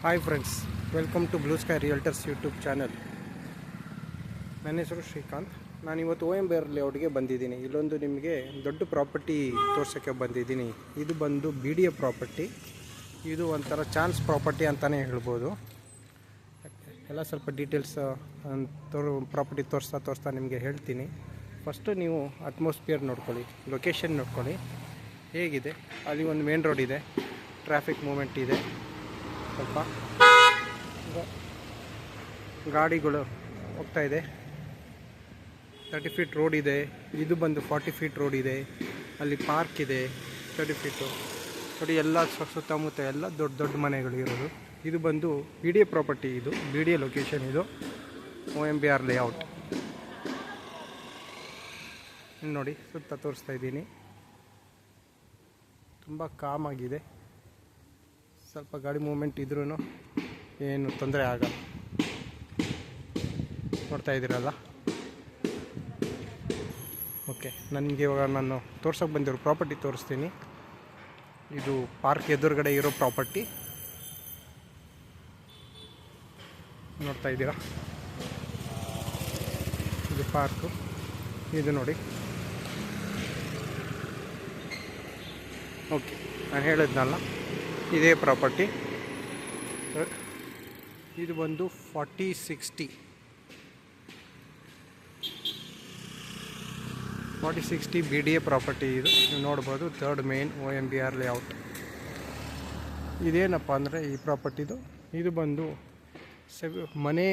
Hi friends, welcome to Blue Sky Realtors YouTube channel. ನನ್ನ ಹೆಸರು ಶ್ರೀಕಾಂತ್. ನಾನಿವತ್ತು OMBR ಲೇಔಟ್ಗೆ ಬಂದಿದ್ದೀನಿ. ಇಲ್ಲೊಂದು ನಿಮಗೆ ದೊಡ್ಡ ಪ್ರಾಪರ್ಟಿ ತೋರ್ಸೋಕ್ಕೆ ಬಂದಿದ್ದೀನಿ. ಇದು ಬಂದು BDA ಪ್ರಾಪರ್ಟಿ. ಇದು ಒಂಥರ ಚಾನ್ಸ್ ಪ್ರಾಪರ್ಟಿ ಅಂತಲೇ ಹೇಳ್ಬೋದು. ಎಲ್ಲ ಸ್ವಲ್ಪ ಡೀಟೇಲ್ಸ್ ಪ್ರಾಪರ್ಟಿ ತೋರಿಸ್ತಾ ನಿಮಗೆ ಹೇಳ್ತೀನಿ. ಫಸ್ಟು ನೀವು ಅಟ್ಮಾಸ್ಫಿಯರ್ ನೋಡ್ಕೊಳ್ಳಿ, ಲೊಕೇಶನ್ ನೋಡ್ಕೊಳ್ಳಿ ಹೇಗಿದೆ. ಅಲ್ಲಿ ಒಂದು ಮೇನ್ ರೋಡ್ ಇದೆ, ಟ್ರಾಫಿಕ್ ಮೂಮೆಂಟ್ ಇದೆ, ಸ್ವಲ್ಪ ಗಾಡಿಗಳು ಹೋಗ್ತಾ ಇದೆ. 30 ಫೀಟ್ ರೋಡ್ ಇದೆ. ಇದು ಬಂದು 40 ಫೀಟ್ ರೋಡ್ ಇದೆ. ಅಲ್ಲಿ ಪಾರ್ಕ್ ಇದೆ 30 ಫೀಟು. ನೋಡಿ, ಎಲ್ಲ ಸುತ್ತಮುತ್ತ ಎಲ್ಲ ದೊಡ್ಡ ದೊಡ್ಡ ಮನೆಗಳು ಇರೋದು. ಇದು ಬಂದು BDA ಪ್ರಾಪರ್ಟಿ. ಇದು BDA ಲೊಕೇಶನ್. ಇದು OMBR ಲೇಔಟ್. ನೋಡಿ, ಸುತ್ತ ತೋರಿಸ್ತಾ ಇದ್ದೀನಿ. ತುಂಬ ಕಾಮ್ ಆಗಿದೆ. ಸ್ವಲ್ಪ ಗಾಡಿ ಮೂವ್ಮೆಂಟ್ ಇದ್ರೂ ಏನು ತೊಂದರೆ ಆಗಲ್ಲ. ನೋಡ್ತಾ ಇದ್ದೀರಲ್ಲ. ಓಕೆ, ನನಗೆ ಇವಾಗ ನಾನು ತೋರ್ಸೋಕೆ ಬಂದಿರೋ ಪ್ರಾಪರ್ಟಿ ತೋರಿಸ್ತೀನಿ. ಇದು ಪಾರ್ಕ್ ಎದುರುಗಡೆ ಇರೋ ಪ್ರಾಪರ್ಟಿ. ನೋಡ್ತಾ ಇದ್ದೀರಾ, ಇದು ಪಾರ್ಕು. ಇದು ನೋಡಿ. ಓಕೆ, ನಾನು ಹೇಳಿದ್ನಲ್ಲ, ಇದೇ ಪ್ರಾಪರ್ಟಿ. ಇದು ಬಂದು 4060 BDA ಪ್ರಾಪರ್ಟಿ. ಇದು ನೀವು ನೋಡ್ಬೋದು, 3rd ಮೇನ್ OMBR ಲೇಔಟ್. ಇದೇನಪ್ಪ ಅಂದರೆ ಈ ಪ್ರಾಪರ್ಟಿದು, ಇದು ಬಂದು ಮನೆ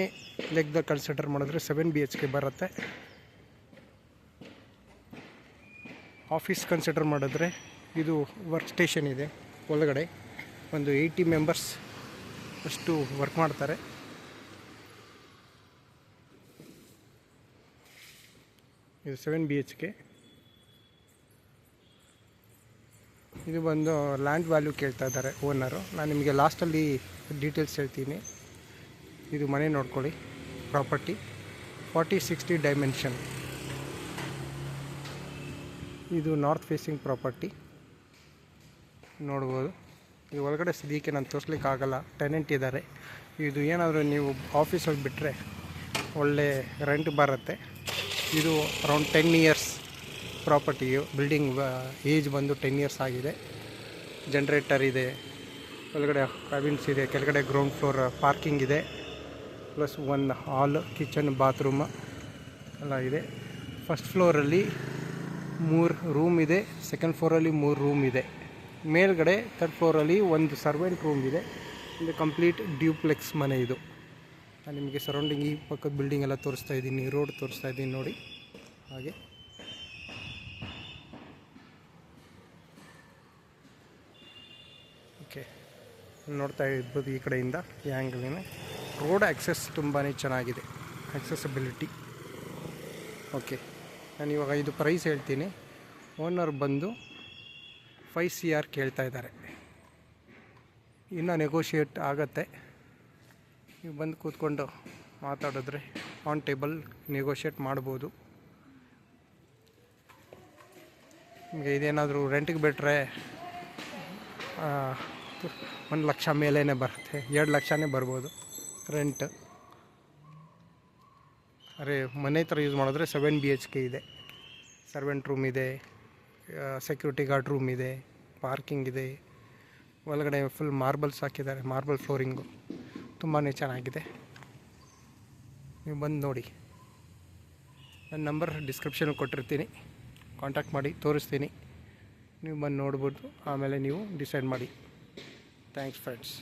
ಲೆಕ್ಕದಲ್ಲಿ ಕನ್ಸಿಡರ್ ಮಾಡಿದ್ರೆ 7 BHK ಬರುತ್ತೆ. ಆಫೀಸ್ ಕನ್ಸಿಡರ್ ಮಾಡಿದ್ರೆ ಇದು ವರ್ಕ್ ಸ್ಟೇಷನ್ ಇದೆ ಒಳಗಡೆ. ಒಂದು 80 ಮೆಂಬರ್ಸ್ ಅಷ್ಟು ವರ್ಕ್ ಮಾಡ್ತಾರೆ. ಇದು 7 BHK. ಇದು ಬಂದು ಲ್ಯಾಂಡ್ ವ್ಯಾಲ್ಯೂ ಕೇಳ್ತಾ ಇದ್ದಾರೆ ಓನರು. ನಾನು ನಿಮಗೆ ಲಾಸ್ಟಲ್ಲಿ ಡೀಟೇಲ್ಸ್ ಹೇಳ್ತೀನಿ. ಇದು ಮನೆ ನೋಡ್ಕೊಳ್ಳಿ. Property 4060 dimension. ಇದು ನಾರ್ತ್ ಫೇಸಿಂಗ್ ಪ್ರಾಪರ್ಟಿ ನೋಡ್ಬೋದು. ಇದು ಒಳಗಡೆ ಸದ್ಯಕ್ಕೆ ನಾನು ತೋರಿಸ್ಲಿಕ್ಕಾಗಲ್ಲ, ಟೆನೆಂಟ್ ಇದ್ದಾರೆ. ಇದು ಏನಾದರೂ ನೀವು ಆಫೀಸಲ್ಲಿ ಬಿಟ್ಟರೆ ಒಳ್ಳೆ ರೆಂಟ್ ಬರುತ್ತೆ. ಇದು ಅರೌಂಡ್ 10 ಇಯರ್ಸ್ ಪ್ರಾಪರ್ಟಿಯು. ಬಿಲ್ಡಿಂಗ್ ಏಜ್ ಬಂದು 10 ಇಯರ್ಸ್ ಆಗಿದೆ. ಜನ್ರೇಟರ್ ಇದೆ, ಒಳಗಡೆ ಕ್ಯಾಬಿನ್ಸ್ ಇದೆ, ಕೆಳಗಡೆ ಗ್ರೌಂಡ್ ಫ್ಲೋರ್ ಪಾರ್ಕಿಂಗ್ ಇದೆ, ಪ್ಲಸ್ 1 ಹಾಲ್, ಕಿಚನ್, ಬಾತ್ರೂಮ್ ಎಲ್ಲ ಇದೆ. ಫಸ್ಟ್ ಫ್ಲೋರಲ್ಲಿ 3 ರೂಮ್ ಇದೆ, ಸೆಕೆಂಡ್ ಫ್ಲೋರಲ್ಲಿ 3 ರೂಮ್ ಇದೆ. ಮೇಲ್ಗಡೆ 3rd ಫ್ಲೋರಲ್ಲಿ ಒಂದು ಸರ್ವೆಂಟ್ ರೂಮ್ ಇದೆ. ಇದು ಕಂಪ್ಲೀಟ್ ಡ್ಯೂಪ್ಲೆಕ್ಸ್ ಮನೆ. ಇದು ನಾನು ನಿಮಗೆ ಸರೌಂಡಿಂಗ್ ಈ ಪಕ್ಕದ ಬಿಲ್ಡಿಂಗ್ ಎಲ್ಲ ತೋರಿಸ್ತಾ ಇದ್ದೀನಿ, ರೋಡ್ ತೋರಿಸ್ತಾ ಇದ್ದೀನಿ ನೋಡಿ. ಹಾಗೆ ಓಕೆ, ನೋಡ್ತಾ ಇರ್ಬೋದು ಈ ಕಡೆಯಿಂದ ಈ ಆ್ಯಂಗಲಿನ ರೋಡ್ ಆ್ಯಕ್ಸೆಸ್ ತುಂಬಾ ಚೆನ್ನಾಗಿದೆ, ಆಕ್ಸೆಸಿಬಿಲಿಟಿ. ಓಕೆ, ನಾನು ಇವಾಗ ಇದು ಪ್ರೈಸ್ ಹೇಳ್ತೀನಿ. ಓನರ್ ಬಂದು 5 CR ಕೇಳ್ತಾ ಇದ್ದಾರೆ. ಇನ್ನೂ ನೆಗೋಷಿಯೇಟ್ ಆಗುತ್ತೆ. ನೀವು ಬಂದು ಕೂತ್ಕೊಂಡು ಮಾತಾಡಿದ್ರೆ ಆನ್ ಟೇಬಲ್ ನೆಗೋಷಿಯೇಟ್ ಮಾಡ್ಬೋದು. ನಿಮಗೆ ಇದೇನಾದರೂ ರೆಂಟಿಗೆ ಬಿಟ್ಟರೆ 1 ಲಕ್ಷ ಮೇಲೇ ಬರುತ್ತೆ, 2 ಲಕ್ಷನೇ ಬರ್ಬೋದು ರೆಂಟ್. ಅರೆ ಮನೆ ಥರ ಯೂಸ್ ಮಾಡಿದ್ರೆ 7 BHK ಇದೆ. ಸರ್ವೆಂಟ್ ರೂಮ್ ಇದೆ, ಸೆಕ್ಯೂರಿಟಿ ಗಾರ್ಡ್ ರೂಮ್ ಇದೆ, ಪಾರ್ಕಿಂಗ್ ಇದೆ. ಒಳಗಡೆ ಫುಲ್ ಮಾರ್ಬಲ್ಸ್ ಹಾಕಿದ್ದಾರೆ, ಮಾರ್ಬಲ್ ಫ್ಲೋರಿಂಗು ತುಂಬಾ ಚೆನ್ನಾಗಿದೆ. ನೀವು ಬಂದು ನೋಡಿ. ನನ್ನ ನಂಬರ್ ಡಿಸ್ಕ್ರಿಪ್ಷನಲ್ಲಿ ಕೊಟ್ಟಿರ್ತೀನಿ, ಕಾಂಟ್ಯಾಕ್ಟ್ ಮಾಡಿ, ತೋರಿಸ್ತೀನಿ. ನೀವು ಬಂದು ನೋಡ್ಬೋದು, ಆಮೇಲೆ ನೀವು ಡಿಸೈಡ್ ಮಾಡಿ. Thanks friends.